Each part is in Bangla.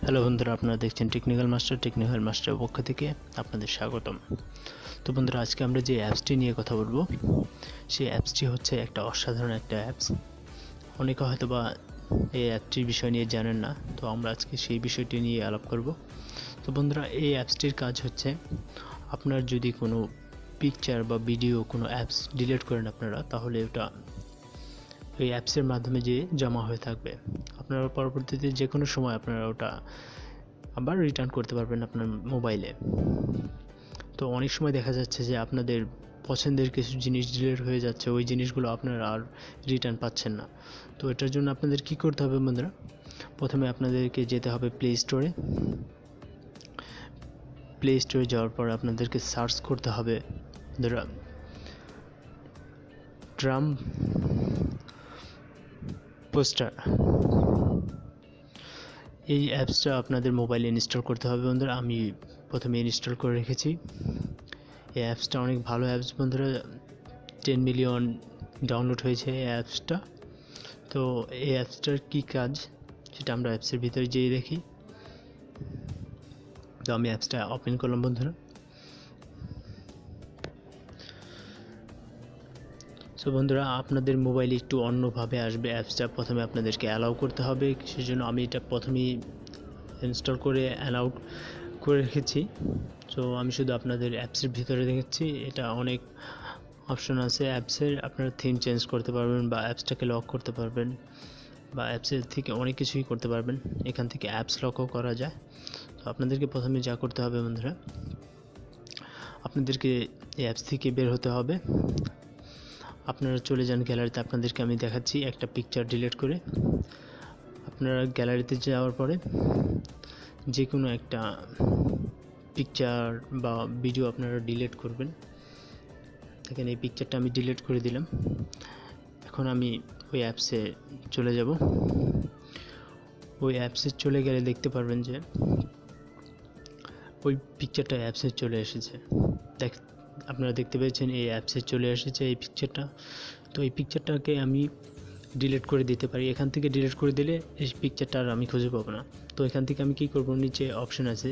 হ্যালো বন্ধুরা, আপনারা দেখছেন টেকনিক্যাল মাস্টারের পক্ষ থেকে আপনাদের স্বাগতম। তো বন্ধুরা, আজকে আমরা যে অ্যাপসটি নিয়ে কথা বলবো সেই অ্যাপসটি হচ্ছে একটা অসাধারণ একটা অ্যাপস। অনেকে হয়তো বা এই অ্যাপটির বিষয় নিয়ে জানেন না, তো আমরা আজকে সেই বিষয়টি নিয়ে আলাপ করব। তো বন্ধুরা, এই অ্যাপসটির কাজ হচ্ছে আপনার যদি কোনো পিকচার বা ভিডিও কোনো অ্যাপস ডিলিট করেন আপনারা, তাহলে ওটা এই অ্যাপসের মাধ্যমে যে জমা হয়ে থাকবে, আপনারা পরবর্তীতে যে কোনো সময় আপনারা ওটা আবার রিটার্ন করতে পারবেন আপনার মোবাইলে। তো অনেক সময় দেখা যাচ্ছে যে আপনাদের পছন্দের কিছু জিনিস ডিলিট হয়ে যাচ্ছে, ওই জিনিসগুলো আপনারা আর রিটার্ন পাচ্ছেন না। তো এটার জন্য আপনাদের কি করতে হবে বন্ধুরা? প্রথমে আপনাদেরকে যেতে হবে প্লে স্টোরে যাওয়ার পর আপনাদেরকে সার্চ করতে হবে বন্ধুরা ড্রাম পোস্টার। এই অ্যাপসটা আপনাদের মোবাইলে ইনস্টল করতে হবে বন্ধুরা। আমি প্রথমে ইনস্টল করে রেখেছি। এই অ্যাপসটা অনেক ভালো অ্যাপস বন্ধুরা, 10 মিলিয়ন ডাউনলোড হয়েছে এই অ্যাপসটা। তো এই অ্যাপসটার কী কাজ সেটা আমরা অ্যাপসের ভিতরে যেয়ে দেখি। তো আমি অ্যাপসটা ওপেন করলাম বন্ধুরা। সো বন্ধুরা, আপনাদের মোবাইলে একটু অন্যভাবে আসবে অ্যাপসটা। প্রথমে আপনাদেরকে অ্যালাউ করতে হবে, সেজন্য আমি এটা প্রথমেই ইনস্টল করে অ্যালাউ করে রেখেছি। তো আমি শুধু আপনাদের অ্যাপসের ভিতরে দেখেছি। এটা অনেক অপশন আছে অ্যাপসের, আপনারা থিম চেঞ্জ করতে পারবেন বা অ্যাপসটাকে লক করতে পারবেন বা অ্যাপসের থেকে অনেক কিছুই করতে পারবেন। এখান থেকে অ্যাপস লকও করা যায়। তো আপনাদেরকে প্রথমে যা করতে হবে বন্ধুরা, আপনাদেরকে এই অ্যাপস থেকে বের হতে হবে। আপনারা চলে যান গ্যালারিতে। আপনাদেরকে আমি দেখাচ্ছি একটা পিকচার ডিলিট করে। আপনারা গ্যালারিতে যাওয়ার পরে যে কোনো একটা পিকচার বা ভিডিও আপনারা ডিলিট করবেন। দেখেন, এই পিকচারটা আমি ডিলিট করে দিলাম। এখন আমি ওই অ্যাপসে চলে যাব। ওই অ্যাপসে চলে গেলে দেখতে পারবেন যে ওই পিকচারটা অ্যাপসে চলে এসেছে। আপনারা দেখতে পেয়েছেন এই অ্যাপসে চলে এসেছে এই পিকচারটা। তো এই পিকচারটাকে আমি ডিলিট করে দিতে পারি। এখান থেকে ডিলিট করে দিলে এই পিকচারটা আর আমি খুঁজে পাবো না। তো এখান থেকে আমি কি করব, নিচে অপশন আছে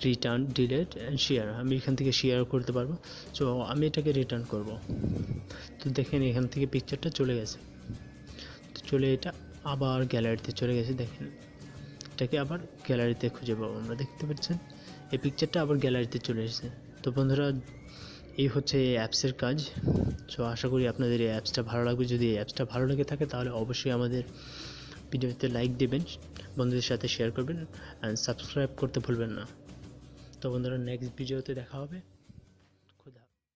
রিটার্ন, ডিলিট অ্যান্ড শেয়ার। আমি এখান থেকে শেয়ার করতে পারবো। সো আমি এটাকে রিটার্ন করব। তো দেখেন, এখান থেকে পিকচারটা চলে গেছে। তো চলে এটা আবার গ্যালারিতে চলে গেছে। দেখেন, এটাকে আবার গ্যালারিতে খুঁজে পাবো আমরা। দেখতে পাচ্ছেন এই পিকচারটা আবার গ্যালারিতে চলে এসেছে। তো বন্ধুরা, এই হচ্ছে এই অ্যাপসের কাজ। সো আশা করি আপনাদের এই অ্যাপসটা ভালো লাগবে। যদি এই অ্যাপসটা ভালো লেগে থাকে তাহলে অবশ্যই আমাদের ভিডিওতে লাইক দেবেন, বন্ধুদের সাথে শেয়ার করবেন অ্যান্ড সাবস্ক্রাইব করতে ভুলবেন না। তো বন্ধুরা, নেক্সট ভিডিওতে দেখা হবে।